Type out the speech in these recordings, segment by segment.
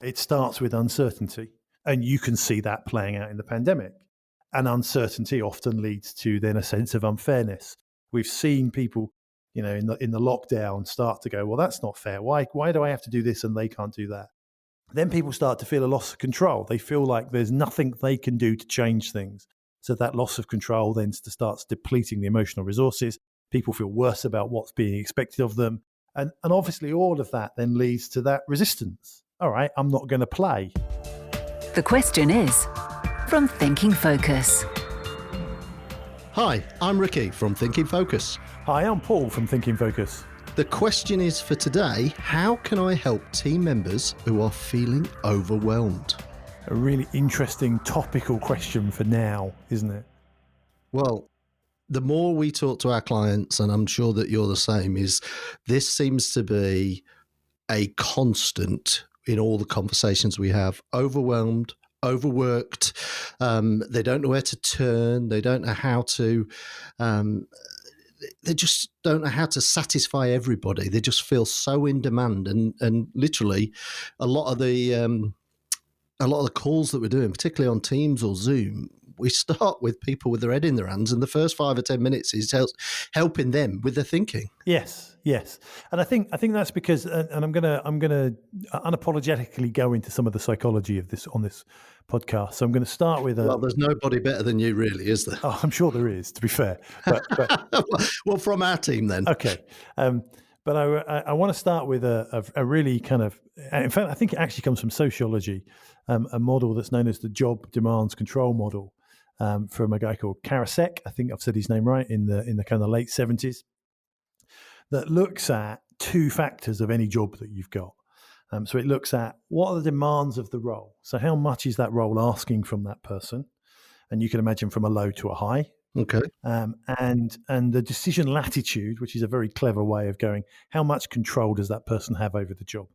It starts with uncertainty, and you can see that playing out in the pandemic. And uncertainty often leads to then a sense of unfairness. We've seen people, in the lockdown start to go, well, that's not fair. Why do I have to do this and they can't do that? Then people start to feel a loss of control. They feel like there's nothing they can do to change things. So that loss of control then starts depleting the emotional resources. People feel worse about what's being expected of them. And obviously all of that then leads to that resistance. All right, I'm not going to play. The question is from Thinking Focus. Hi, I'm Ricky from Thinking Focus. Hi, I'm Paul from Thinking Focus. The question is for today, how can I help team members who are feeling overwhelmed? A really interesting topical question for now, isn't it? Well, the more we talk to our clients, and I'm sure that you're the same, is this seems to be a constant in all the conversations we have. Overwhelmed, overworked, they don't know where to turn, they don't know how to... they just don't know how to satisfy everybody. They just feel so in demand, and literally a lot of the calls that we're doing, particularly on Teams or Zoom, we start with people with their head in their hands, and the first 5 or 10 minutes is helping them with their thinking. Yes, and I think that's because, and I'm gonna unapologetically go into some of the psychology of this on this podcast. So I'm going to start with well, there's nobody better than you, really, is there? Oh, I'm sure there is, to be fair. But well, from our team then. Okay. But I want to start with a really kind of, in fact, I think it actually comes from sociology, a model that's known as the job demands control model, from a guy called Karasek. I think I've said his name right, in the kind of late 70s, that looks at 2 factors of any job that you've got. So it looks at what are the demands of the role. So how much is that role asking from that person? And you can imagine from a low to a high. Okay. And the decision latitude, which is a very clever way of going, how much control does that person have over the job?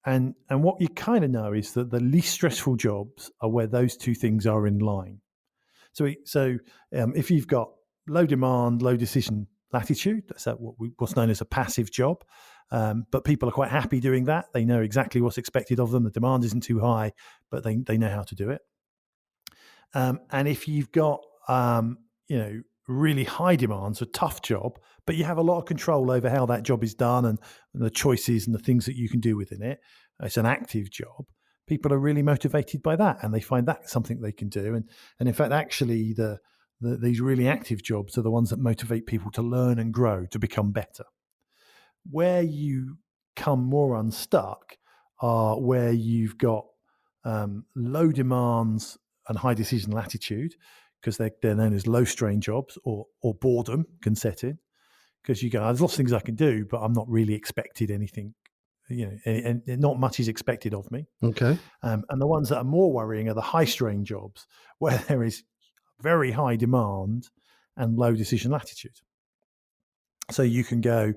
And what you kind of know is that the least stressful jobs are where those 2 things are in line. So if you've got low demand, low decision latitude, that's what's known as a passive job. But people are quite happy doing that. They know exactly what's expected of them. The demand isn't too high, but they know how to do it. And if you've got really high demands, a tough job, but you have a lot of control over how that job is done and the choices and the things that you can do within it, it's an active job. People are really motivated by that, and they find that something they can do. And in fact, actually, these really active jobs are the ones that motivate people to learn and grow, to become better. Where you come more unstuck are where you've got low demands and high decision latitude, because they're known as low strain jobs, or boredom can set in, because you go, there's lots of things I can do, but I'm not really expected anything, and not much is expected of me. Okay. And the ones that are more worrying are the high strain jobs, where there is very high demand and low decision latitude. So you can go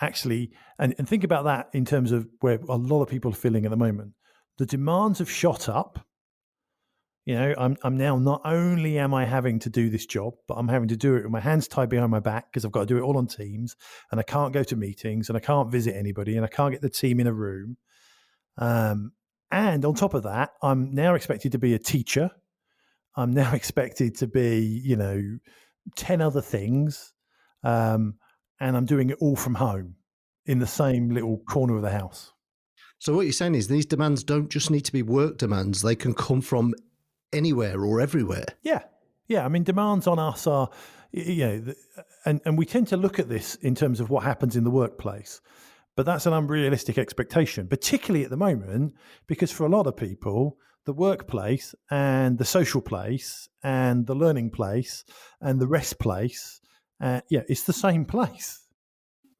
actually, and think about that in terms of where a lot of people are feeling at the moment. The demands have shot up. I'm now, not only am I having to do this job, but I'm having to do it with my hands tied behind my back, because I've got to do it all on Teams, and I can't go to meetings, and I can't visit anybody, and I can't get the team in a room. And on top of that, I'm now expected to be a teacher. I'm now expected to be, 10 other things. And I'm doing it all from home in the same little corner of the house. So what you're saying is these demands don't just need to be work demands. They can come from anywhere or everywhere. Yeah. I mean, demands on us are, and we tend to look at this in terms of what happens in the workplace, but that's an unrealistic expectation, particularly at the moment, because for a lot of people, the workplace and the social place and the learning place and the rest place, it's the same place.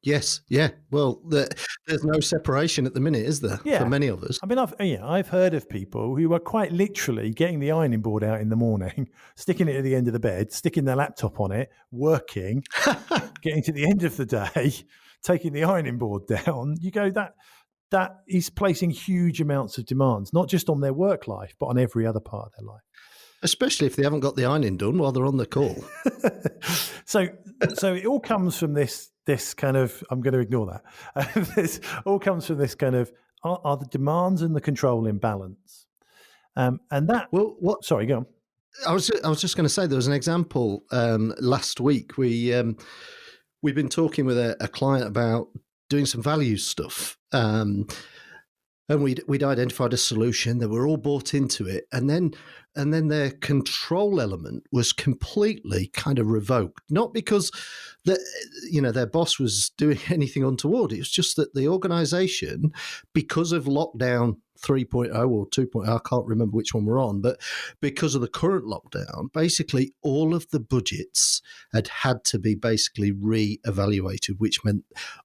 Yes, yeah. Well, there's no separation at the minute, is there? Yeah. For many of us. I mean, I've heard of people who are quite literally getting the ironing board out in the morning, sticking it at the end of the bed, sticking their laptop on it, working, getting to the end of the day, taking the ironing board down. You go, that is placing huge amounts of demands, not just on their work life, but on every other part of their life. Especially if they haven't got the ironing done while they're on the call. So it all comes from this kind of, I'm going to ignore that. This all comes from this kind of, are the demands and the control in balance? And that. Well, what Sorry, go on. I was just going to say there was an example last week. We've been talking with a client about doing some value stuff, and we'd identified a solution that we're all bought into it, and then their control element was completely kind of revoked, not because their boss was doing anything untoward. It was just that the organisation, because of lockdown 3.0 or 2.0, I can't remember which one we're on, but because of the current lockdown, basically all of the budgets had to be basically re-evaluated, which meant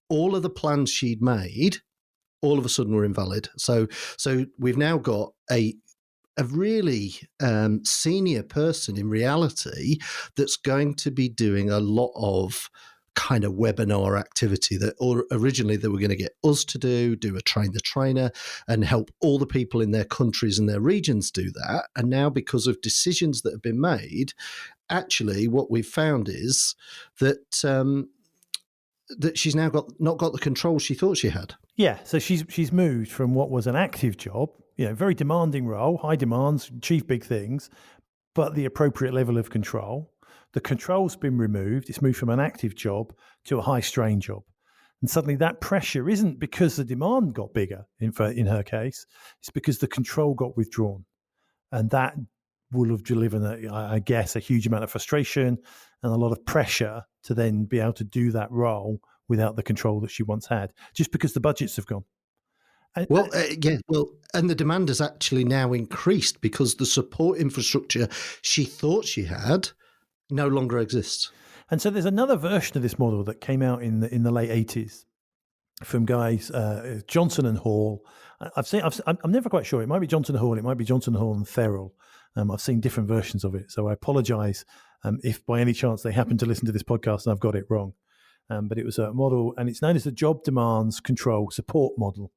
all of the plans she'd made all of a sudden were invalid. So we've now got a really senior person in reality that's going to be doing a lot of kind of webinar activity that originally they were going to get us to do a train the trainer and help all the people in their countries and their regions do that. And now, because of decisions that have been made, actually what we've found is that that she's now not got the control she thought she had. Yeah, so she's moved from what was an active job, very demanding role, high demands, achieve big things, but the appropriate level of control. The control's been removed. It's moved from an active job to a high strain job. And suddenly that pressure isn't because the demand got bigger in her case. It's because the control got withdrawn. And that will have delivered, I guess, a huge amount of frustration and a lot of pressure to then be able to do that role without the control that she once had, just because the budgets have gone. And the demand has actually now increased because the support infrastructure she thought she had no longer exists. And so there's another version of this model that came out in the late 80s from guys Johnson and Hall. I'm never quite sure. It might be Johnson and Hall. It might be Johnson and Hall and Therrell. I've seen different versions of it, so I apologise if by any chance they happen to listen to this podcast and I've got it wrong. But it was a model, and it's known as the Job Demands Control Support Model.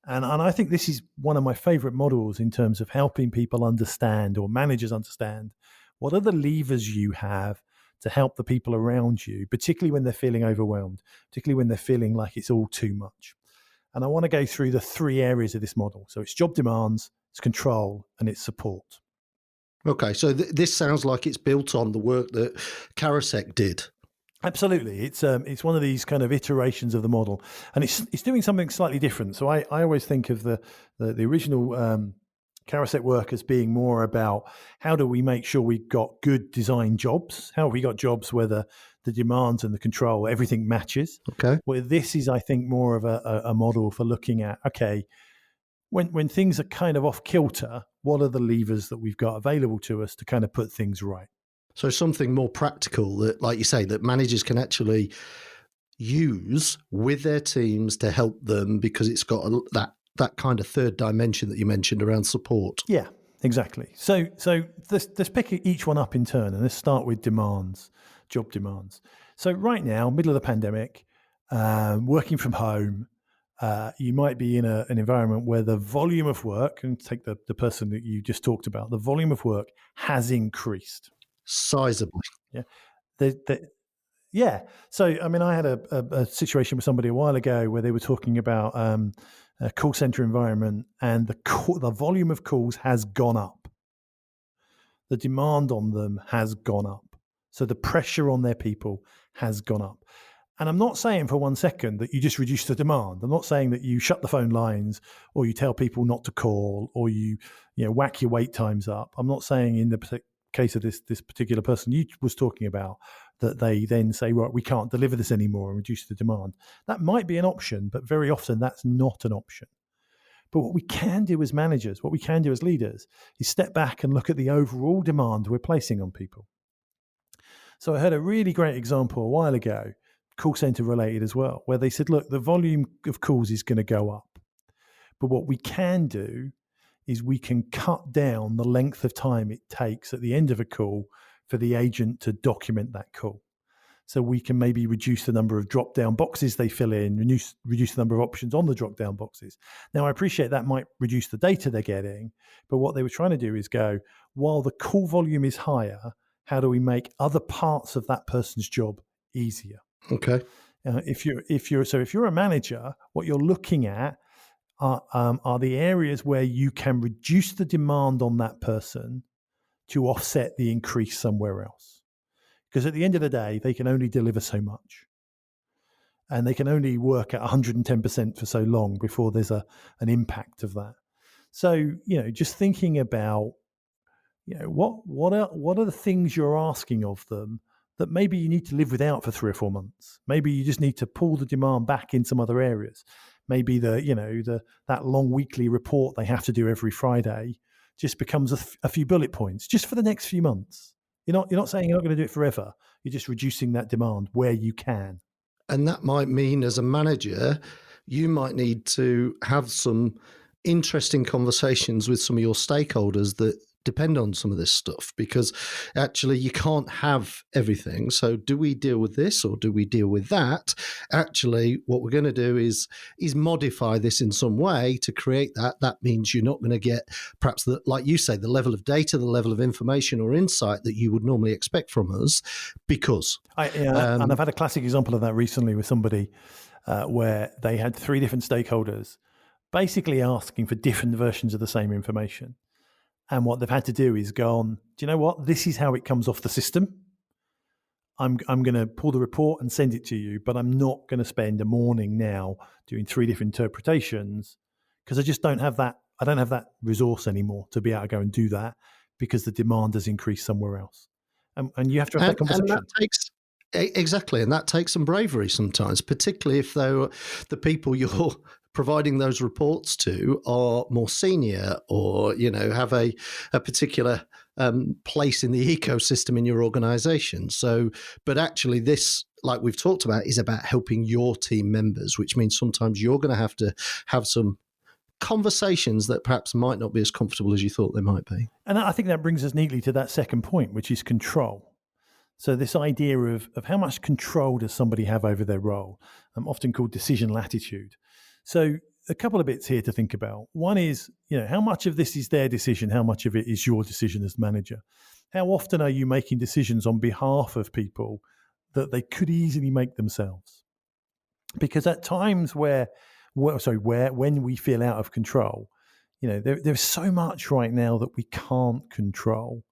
And I think this is one of my favourite models in terms of helping people understand, or managers understand, what are the levers you have to help the people around you, particularly when they're feeling overwhelmed, particularly when they're feeling like it's all too much. And I want to go through the three areas of this model. So it's job demands, it's control, and it's support. Okay, so this sounds like it's built on the work that Karasek did. Absolutely, it's one of these kind of iterations of the model, and it's doing something slightly different. So I always think of the original Karasek work as being more about how do we make sure we've got good design jobs? How have we got jobs where the demands and the control, everything matches? Okay. Where this is, I think, more of a model for looking at, okay, when things are kind of off kilter, what are the levers that we've got available to us to kind of put things right? So something more practical that, like you say, that managers can actually use with their teams to help them, because it's got that kind of third dimension that you mentioned around support. Yeah, exactly. So let's pick each one up in turn, and let's start with demands, job demands. So right now, middle of the pandemic, working from home, you might be in an environment where the volume of work, and take the person that you just talked about, the volume of work has increased. Sizably. Yeah. Yeah. So, I mean, I had a situation with somebody a while ago where they were talking about a call center environment, and the volume of calls has gone up. The demand on them has gone up. So the pressure on their people has gone up. And I'm not saying for 1 second that you just reduce the demand. I'm not saying that you shut the phone lines, or you tell people not to call, or you whack your wait times up. I'm not saying in the case of this particular person you was talking about that they then say, right, we can't deliver this anymore and reduce the demand. That might be an option, but very often that's not an option. But what we can do as managers, what we can do as leaders, is step back and look at the overall demand we're placing on people. So I heard a really great example a while ago, call center related as well, where they said, look, the volume of calls is going to go up. But what we can do is we can cut down the length of time it takes at the end of a call for the agent to document that call. So we can maybe reduce the number of drop-down boxes they fill in, reduce the number of options on the drop-down boxes. Now, I appreciate that might reduce the data they're getting, but what they were trying to do is go, while the call volume is higher, how do we make other parts of that person's job easier? Okay. If you're a manager, what you're looking at, are the areas where you can reduce the demand on that person to offset the increase somewhere else. Because at the end of the day, they can only deliver so much. And they can only work at 110% for so long before there's an impact of that. So, just thinking about, what are the things you're asking of them that maybe you need to live without for 3 or 4 months. Maybe you just need to pull the demand back in some other areas. Maybe that long weekly report they have to do every Friday just becomes a few bullet points just for the next few months. You're not saying you're not going to do it forever. You're just reducing that demand where you can. And that might mean, as a manager, you might need to have some interesting conversations with some of your stakeholders that depend on some of this stuff, because actually you can't have everything. So do we deal with this or do we deal with that? Actually, what we're going to do is modify this in some way to create that. That means you're not going to get perhaps, like you say, the level of data, the level of information or insight that you would normally expect from us, because... and I've had a classic example of that recently with somebody where they had 3 different stakeholders basically asking for different versions of the same information. And what they've had to do is go on, do you know what? This is how it comes off the system. I'm going to pull the report and send it to you, but I'm not going to spend a morning now doing 3 different interpretations because I just don't have that. I don't have that resource anymore to be able to go and do that because the demand has increased somewhere else. And you have to have that conversation. And that takes... Exactly. And that takes some bravery sometimes, particularly if the people you're providing those reports to are more senior or, have a particular place in the ecosystem in your organization. So, but actually this, like we've talked about, is about helping your team members, which means sometimes you're going to have some conversations that perhaps might not be as comfortable as you thought they might be. And I think that brings us neatly to that second point, which is control. So this idea of how much control does somebody have over their role, often called decision latitude. So a couple of bits here to think about. One is, how much of this is their decision? How much of it is your decision as manager? How often are you making decisions on behalf of people that they could easily make themselves? Because at times when we feel out of control, there's so much right now that we can't control.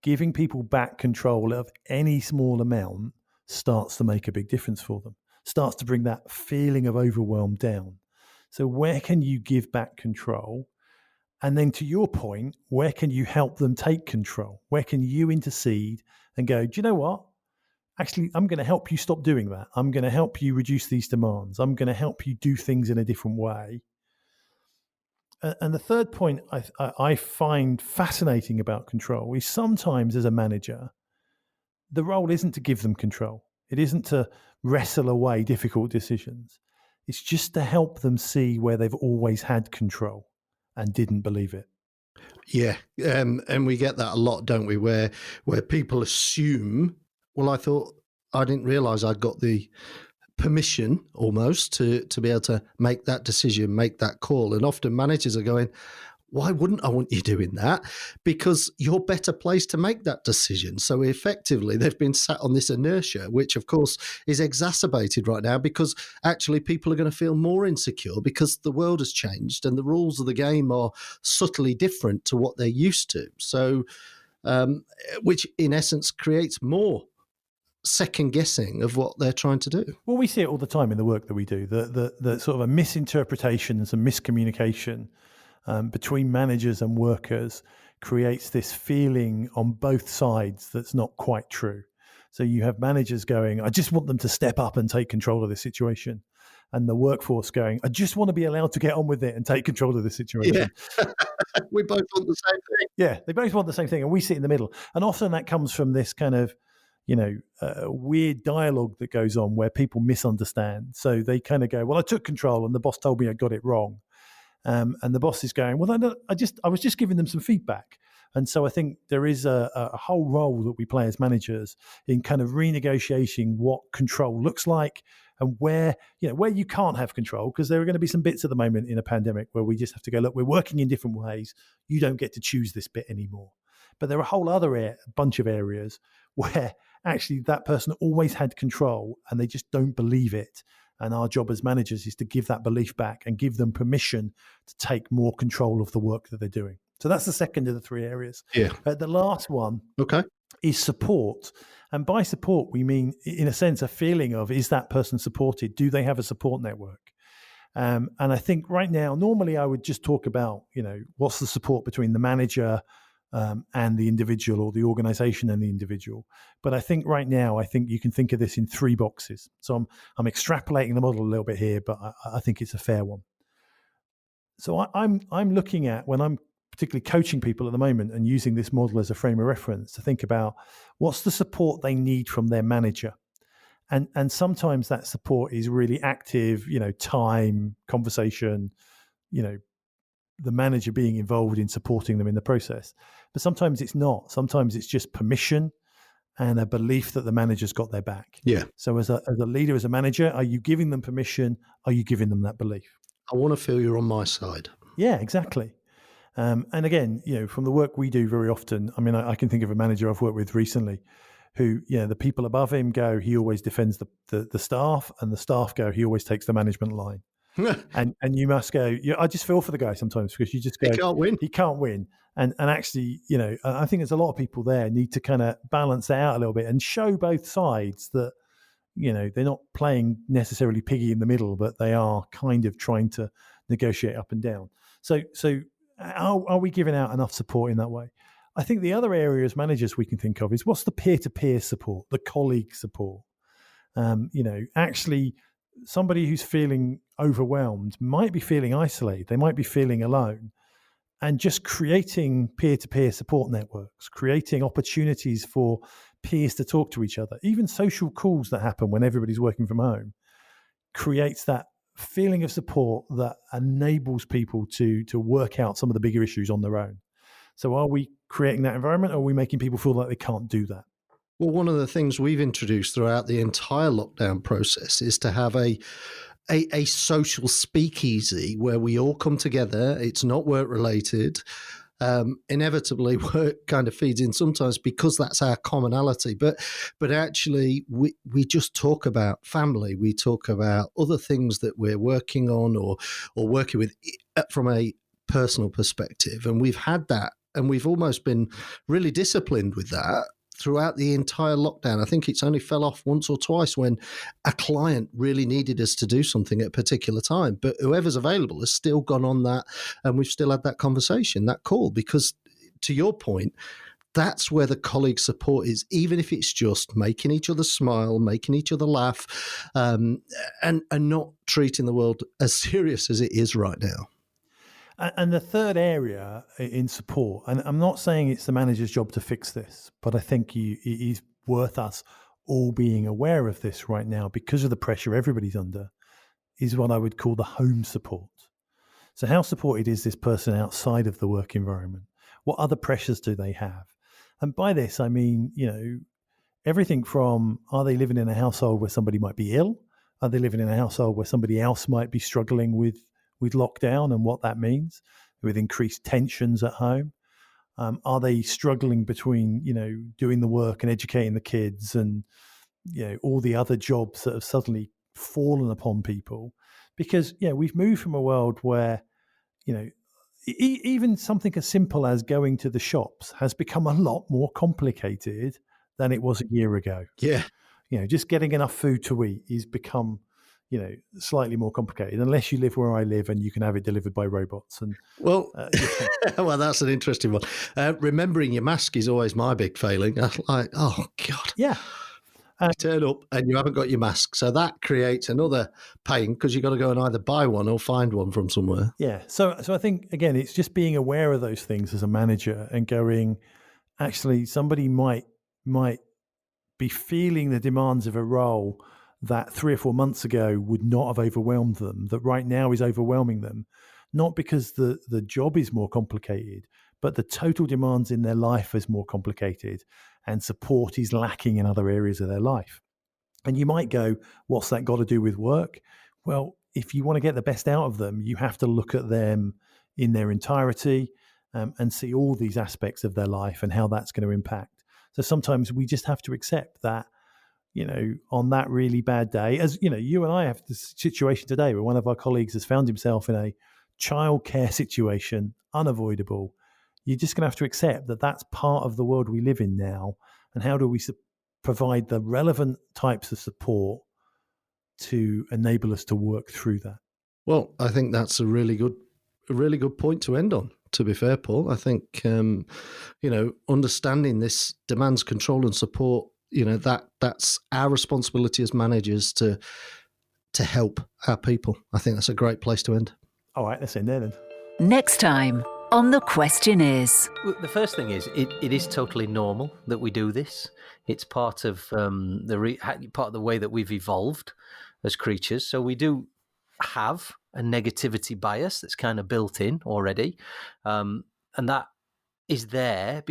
Giving people back control of any small amount starts to make a big difference for them, starts to bring that feeling of overwhelm down. So where can you give back control? And then to your point, where can you help them take control? Where can you intercede and go, do you know what? Actually, I'm going to help you stop doing that. I'm going to help you reduce these demands. I'm going to help you do things in a different way. And the third point I find fascinating about control is sometimes as a manager, the role isn't to give them control. It isn't to wrestle away difficult decisions. It's just to help them see where they've always had control and didn't believe it. Yeah, and we get that a lot, don't we? Where people assume, well, I didn't realise I'd got the permission almost to be able to make that decision, make that call. And often managers are going, why wouldn't I want you doing that? Because you're better placed to make that decision. So effectively, they've been sat on this inertia, which of course is exacerbated right now because actually people are going to feel more insecure because the world has changed and the rules of the game are subtly different to what they're used to. So, which in essence creates more second guessing of what they're trying to do. Well, we see it all the time in the work that we do, the sort of a misinterpretation and some miscommunication between managers and workers creates this feeling on both sides that's not quite true. So you have managers going, I just want them to step up and take control of this situation. And the workforce going, I just want to be allowed to get on with it and take control of the situation. Yeah. We both want the same thing. Yeah, they both want the same thing. And we sit in the middle. And often that comes from this kind of, weird dialogue that goes on where people misunderstand. So they kind of go, well, I took control and the boss told me I got it wrong. And the boss is going, well, I was just giving them some feedback. And so I think there is a whole role that we play as managers in kind of renegotiating what control looks like and where you can't have control, because there are going to be some bits at the moment in a pandemic where we just have to go, look, we're working in different ways. You don't get to choose this bit anymore. But there are a whole other bunch of areas where actually that person always had control and they just don't believe it. And our job as managers is to give that belief back and give them permission to take more control of the work that they're doing. So that's the second of the three areas. Yeah. The last one Okay. is support. And by support, we mean, in a sense, a feeling of, is that person supported? Do they have a support network? And I think right now, normally I would just talk about, what's the support between the manager and the individual, or the organization and the individual. But I think right now, you can think of this in three boxes. So I'm extrapolating the model a little bit here, but I think it's a fair one. So I'm looking at, when I'm particularly coaching people at the moment and using this model as a frame of reference, to think about what's the support they need from their manager. And sometimes that support is really active, time, conversation, the manager being involved in supporting them in the process. But sometimes it's not. Sometimes it's just permission and a belief that the manager's got their back. Yeah. So as a leader, as a manager, are you giving them permission? Are you giving them that belief? I want to feel you're on my side. Yeah, exactly. And again, from the work we do very often, I can think of a manager I've worked with recently who, the people above him go, he always defends the staff, and the staff go, he always takes the management line. and you must go, I just feel for the guy sometimes, because you just go, he can't win. And actually, I think there's a lot of people there need to kind of balance that out a little bit and show both sides that, they're not playing necessarily piggy in the middle, but they are kind of trying to negotiate up and down. So are we giving out enough support in that way? I think the other areas managers we can think of is, what's the peer-to-peer support, the colleague support? Actually, somebody who's feeling overwhelmed might be feeling isolated. They might be feeling alone. And just creating peer-to-peer support networks, creating opportunities for peers to talk to each other, even social calls that happen when everybody's working from home, creates that feeling of support that enables people to work out some of the bigger issues on their own. So are we creating that environment, or are we making people feel like they can't do that? Well, one of the things we've introduced throughout the entire lockdown process is to have a social speakeasy where we all come together. It's not work related. Inevitably, work kind of feeds in sometimes because that's our commonality. But actually, we just talk about family. We talk about other things that we're working on or working with from a personal perspective. And we've had that, and we've almost been really disciplined with that throughout the entire lockdown. I think it's only fell off once or twice when a client really needed us to do something at a particular time. But whoever's available has still gone on that, and we've still had that conversation, that call, because to your point, that's where the colleague support is, even if it's just making each other smile, making each other laugh, and not treating the world as serious as it is right now. And the third area in support, and I'm not saying it's the manager's job to fix this, but I think it is worth us all being aware of this right now because of the pressure everybody's under, is what I would call the home support. So how supported is this person outside of the work environment? What other pressures do they have? And by this, I mean, everything from, are they living in a household where somebody might be ill? Are they living in a household where somebody else might be struggling with lockdown and what that means, with increased tensions at home? Are they struggling between, doing the work and educating the kids and, all the other jobs that have suddenly fallen upon people? Because, we've moved from a world where, even something as simple as going to the shops has become a lot more complicated than it was a year ago. Yeah. Just getting enough food to eat is become, slightly more complicated, unless you live where I live and you can have it delivered by robots. And well, well, that's an interesting one. Remembering your mask is always my big failing. I'm like, oh God, yeah. You turn up and you haven't got your mask, so that creates another pain because you've got to go and either buy one or find one from somewhere. Yeah. So I think again, it's just being aware of those things as a manager and going, actually, somebody might be feeling the demands of a role that 3 or 4 months ago would not have overwhelmed them, that right now is overwhelming them, not because the job is more complicated, but the total demands in their life is more complicated and support is lacking in other areas of their life. And you might go, what's that got to do with work? Well, if you want to get the best out of them, you have to look at them in their entirety and see all these aspects of their life and how that's going to impact. So sometimes we just have to accept that on that really bad day, as you and I have this situation today where one of our colleagues has found himself in a childcare situation, unavoidable. You're just going to have to accept that that's part of the world we live in now. And how do we provide the relevant types of support to enable us to work through that? Well, I think that's a really good point to end on. To be fair, Paul, I think understanding this demands control and support. That's our responsibility as managers to help our people. I think that's a great place to end. All right, let's end there then. Next time on The Question Is. The first thing is it is totally normal that we do this. It's part of part of the way that we've evolved as creatures. So we do have a negativity bias that's kind of built in already, and that is there,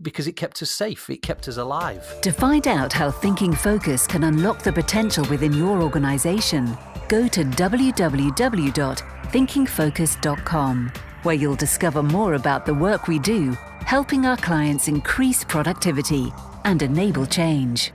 because it kept us safe, it kept us alive. To find out how Thinking Focus can unlock the potential within your organisation, go to www.thinkingfocus.com, where you'll discover more about the work we do, helping our clients increase productivity and enable change.